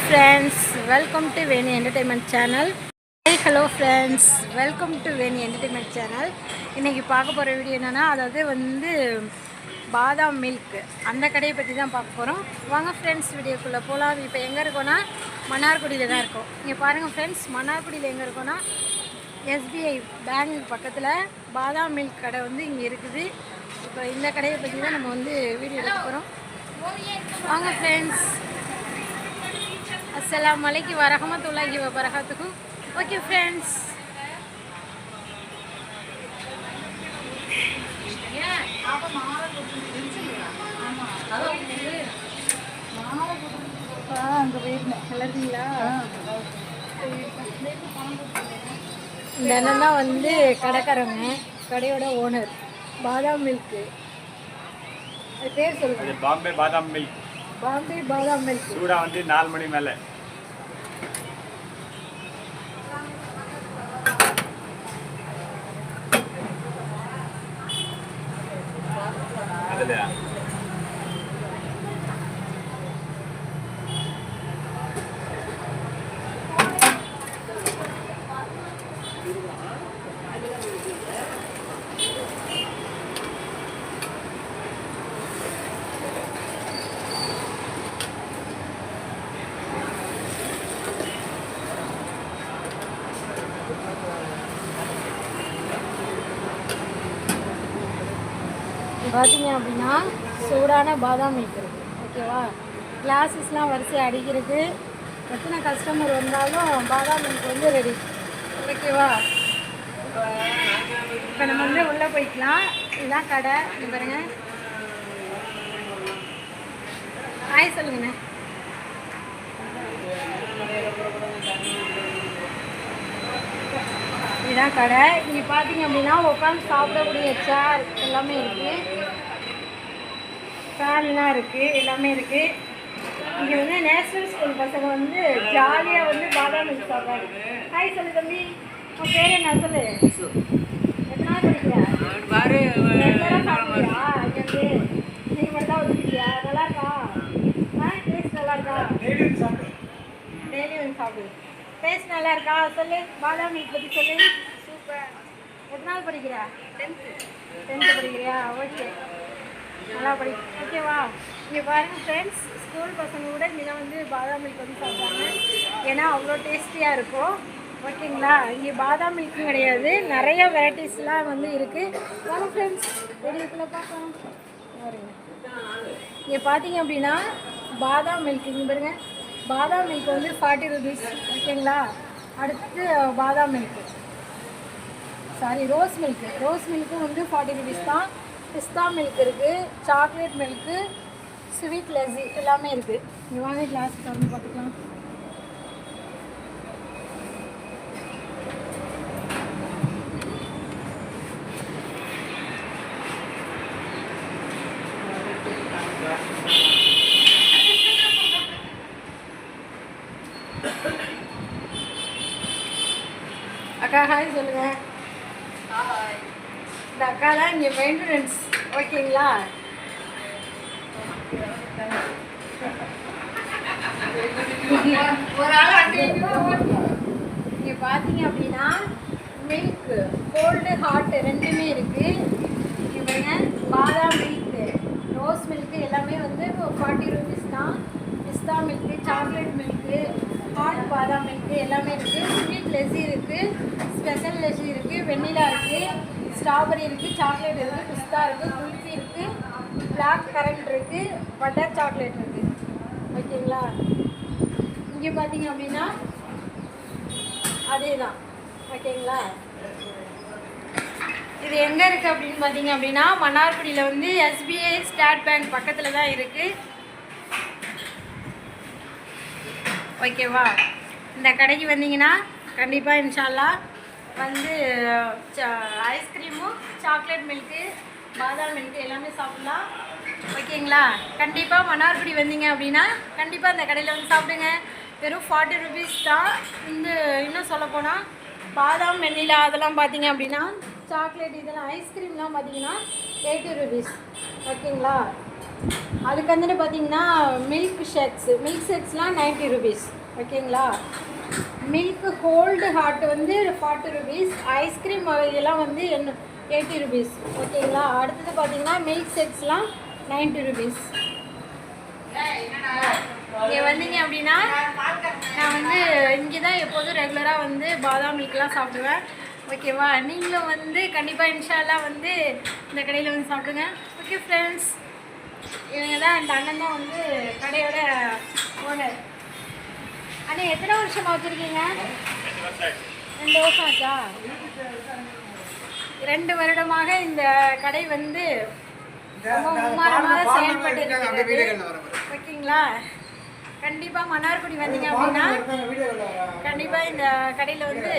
friends, welcome to Veni Entertainment Channel. Hey, hello friends, welcome to Veni Entertainment Channel. இன்னைக்கு பார்க்க போகிற video என்னன்னா, அதாவது வந்து பாதாம் மில்க் அந்த கடையை பற்றி தான் பார்க்க போகிறோம். வாங்க ஃப்ரெண்ட்ஸ், வீடியோக்குள்ளே போகலாம். இப்போ எங்கே இருக்கோன்னா மன்னார்குடியில் தான் இருக்கோம். இங்கே பாருங்கள் ஃப்ரெண்ட்ஸ், மன்னார்குடியில் எங்கே இருக்கோன்னா எஸ்பிஐ பேங்க் பக்கத்தில் பாதாம் மில்க் கடை வந்து இங்கே இருக்குது. இப்போ இந்த கடையை பற்றி தான் நம்ம வந்து வீடியோ எடுக்க போகிறோம். வாங்க ஃப்ரெண்ட்ஸ். अस्सलाम वालेकुम व रहमतुल्लाहि व बरकातुहू. ओके फ्रेंड्स, இந்த அண்ணன் தான் வந்து கடைக்காரங்க, கடையோட ஓனர். பாதாம் மில்க் பேர் சொல்லுங்க. பாம்பே பாதாம் மில்க். பாம்பே பாதாம் மில்க் சூடா வந்து 4 மணி மேலே. அதுல பார்த்தீங்க அப்படின்னா சூடான பாதாம் மில்க் இருக்குது. ஓகேவா, கிளாஸஸ்லாம் வரிசை அடிக்கிறது, எத்தனை கஸ்டமர் வந்தாலும் பாதாம் மில்க் வந்து ரெடி. ஓகேவா, இப்போ நம்ம வந்து உள்ளே போய்க்கலாம். இதுதான் கடை. இங்கே பாருங்க. ஹாய் சொல்லுங்கண்ணே. இதுதான் கடை. இங்கே பார்த்தீங்க அப்படின்னா உட்காந்து சாப்பிடக்கூடிய சேர் எல்லாமே இருக்குது, ஃபேன்லாம் இருக்குது, எல்லாமே இருக்குது. இங்கே வந்து நேஷனல் ஸ்கூல் பசங்க வந்து ஜாலியாக வந்து பாதாம் மில்க் சாப்பிட்றாங்க. ஹாய் சொல்லு தம்பி, உன் பேர் என்ன சொல்லு? எத்தனை நாள் படிக்கிறியா? சாப்பிடுறியா? இங்கே நீங்கள் மட்டும் தான் வந்துருக்கியா? நல்லா இருக்கா? டேஸ்ட் நல்லா இருக்கா? டெய்லி வந்து சாப்பிடு. டேஸ்ட் நல்லா இருக்கா சொல்லு. பாதாம் மில்க் பற்றி சொல்லு. சூப்பர். எத்தனை நாள் படிக்கிறா? 10th படிக்கிறியா? ஓகே, நல்லா படி. ஓகேவா, இங்கே பாருங்கள் ஃப்ரெண்ட்ஸ், ஸ்கூல் பசங்க கூட இங்கே வந்து பாதாம் மில்க் வந்து சாப்பிட்றாங்க. ஏன்னா அவ்வளோ டேஸ்டியாக இருக்கும். ஓகேங்களா, இங்கே பாதாம் மில்க்கும் கிடையாது, நிறைய வெரைட்டிஸ்லாம் வந்து இருக்குது. வாங்க ஃப்ரெண்ட்ஸ், வீடியோக்குள்ளே பார்க்கலாம். பாருங்க, இங்கே பார்த்தீங்க அப்படின்னா பாதாம் மில்க் இங்கே பாருங்க. பாதாம் மில்க் வந்து 40 rupees. ஓகேங்களா, அடுத்து பாதாம் milk, sorry rose milk. Rose மில்க்கும் வந்து 40 rupees தான். பிஸ்தா மில்க் இருக்குது, சாக்லேட் மில்க்கு, ஸ்வீட் லஸ்ஸி எல்லாமே இருக்குது. இங்கே வாங்க கிளாஸ் வந்து பார்த்துக்கலாம். அக்கா ஹாய் சொல்லுங்க. இந்த அக்கா தான் இங்கே மெயின்டெனன்ஸ். ஓகேங்களா, ஒரு ஆள் இங்கே பார்த்தீங்க அப்படின்னா மில்க் கோல்டு ஹாட் ரெண்டுமே இருக்குது. இங்கே பாருங்க, பாதாம் மில்க்கு, ரோஸ் மில்க்கு எல்லாமே வந்து 40 rupees தான். பிஸ்தா மில்க்கு, சாக்லேட் மில்க்கு, ஹாட் பாதாம் மில்க்கு எல்லாமே இருக்குது. ஸ்வீட் லஸ்ஸி இருக்குது, ஸ்பெஷல் லஸ்ஸி இருக்குது, வெண்ணிலா இருக்குது, ஸ்ட்ராபெரி இருக்குது, சாக்லேட் இருக்குது, பிஸ்தா இருக்குது, குல்ஃபி இருக்குது, பிளாக் கரண்ட் இருக்குது, பட்டர் சாக்லேட் இருக்குது. ஓகேங்களா, இங்கே பார்த்தீங்க அப்படின்னா அதே தான். ஓகேங்களா, இது எங்கே இருக்குது அப்படின்னு பார்த்தீங்க அப்படின்னா மன்னார்குடியில் வந்து எஸ்பிஐ ஸ்டேட் பேங்க் பக்கத்தில் தான் இருக்குது. ஓகேவா, இந்த கடைக்கு வந்தீங்கன்னா கண்டிப்பாக இன்ஷால்லா வந்து ஐஸ்கிரீமும் சாக்லேட் மில்க்கு பாதாம் மில்க்கு எல்லாமே சாப்பிட்லாம். ஓகேங்களா, கண்டிப்பாக மன்னார்குடி வந்தீங்க அப்படின்னா கண்டிப்பாக இந்த கடையில் வந்து சாப்பிடுங்க. வெறும் 40 rupees தான். இன்னும் சொல்லப்போனால் பாதாம் வெண்ணிலா அதெல்லாம் பார்த்தீங்க அப்படின்னா, சாக்லேட் இதெல்லாம் ஐஸ்கிரீம்லாம் பார்த்தீங்கன்னா 80 rupees. ஓகேங்களா, அதுக்கு வந்துட்டு பார்த்தீங்கன்னா மில்க் ஷேக்ஸ்லாம் 90 ருபீஸ். ஓகேங்களா? மில்க் ஹோல்டு ஹாட் வந்து 40 ருபீஸ். ஐஸ்கிரீம் வகையெல்லாம் வந்து 80 ருபீஸ். ஓகேங்களா? அடுத்தது பார்த்தீங்கன்னா மில்க் ஷேக்ஸ்லாம் 90 ருபீஸ். இங்கே வந்தீங்க அப்படின்னா நான் வந்து இங்கே தான் எப்போதும் ரெகுலராக வந்து பாதாம் மில்க்லாம் சாப்பிடுவேன். ஓகேவா? நீங்களும் வந்து கண்டிப்பாக இன்ஷால்லாம் வந்து இந்த கடையில் வந்து சாப்பிடுங்க. ஓகே ஃப்ரெண்ட்ஸ், இவங்க தான் இந்த அண்ணன் தான் வந்து கடையோட ஓனர். அண்ணா எத்தனை வருஷமாக வச்சுருக்கீங்க? 2 வருஷம் ஆச்சா? 2 வருடமாக இந்த கடை வந்து ரொம்ப மும்மாரமாக செயல்பட்டு இருக்கிறது. ஓகேங்களா? கண்டிப்பாக மன்னார்குடி வந்தீங்க அப்படின்னா கண்டிப்பாக இந்த கடையில் வந்து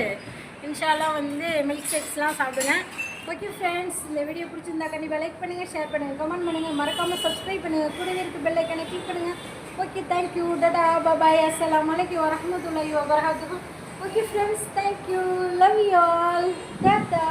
இன்ஷால்லாம் வந்து மில்க் ஷேக்ஸ்லாம் சாப்பிடுங்க. ஓகே ஃப்ரெண்ட்ஸ், இந்த வீடியோ பிடிச்சிருந்தா கண்டிப்பாக லைக் பண்ணுங்கள், ஷேர் பண்ணுங்கள், கமெண்ட் பண்ணுங்கள், மறக்காமல் சப்ஸ்கிரைப் பண்ணுங்கள், கூடவே இருக்க பெல் ஐக்கானை கிளிக் பண்ணுங்கள். ஓகே, தேங்க்யூ, டடா, பாய், அஸ்ஸலாமு அலைக்கும் வரஹ்மத்துல்லாஹி வபரகாத்துஹு. Okay friends, thank you, love you all, Tata.